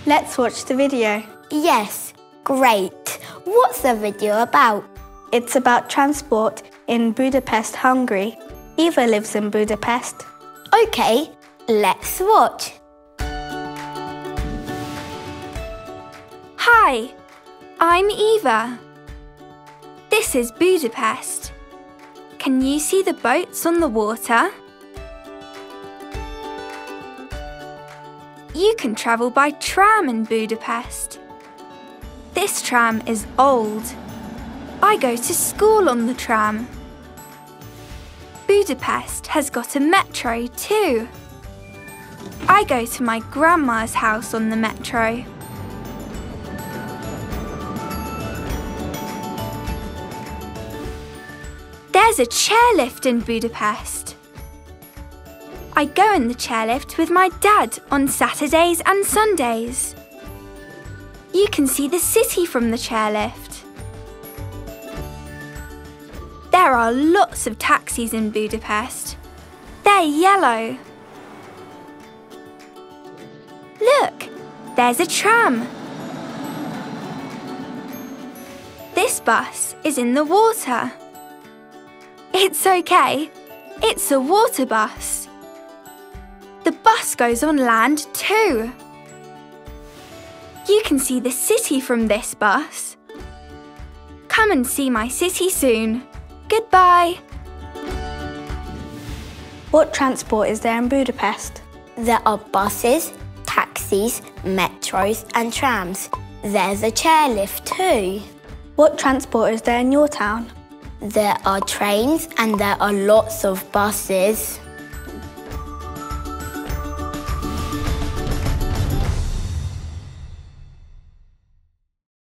Let's watch the video. Yes, great. What's the video about? It's about transport in Budapest, Hungary. Eva lives in Budapest. Okay, let's watch. Hi, I'm Eva. This is Budapest. Can you see the boats on the water? You can travel by tram in Budapest. This tram is old. I go to school on the tram. Budapest has got a metro too. I go to my grandma's house on the metro. There's a chairlift in Budapest. I go in the chairlift with my dad on Saturdays and Sundays. You can see the city from the chairlift. There are lots of taxis in Budapest. They're yellow. Look, there's a tram. This bus is in the water. It's okay, it's a water bus. The bus goes on land too. You can see the city from this bus. Come and see my city soon. Goodbye. What transport is there in Budapest? There are buses, taxis, metros and trams. There's a chairlift too. What transport is there in your town? There are trains and there are lots of buses.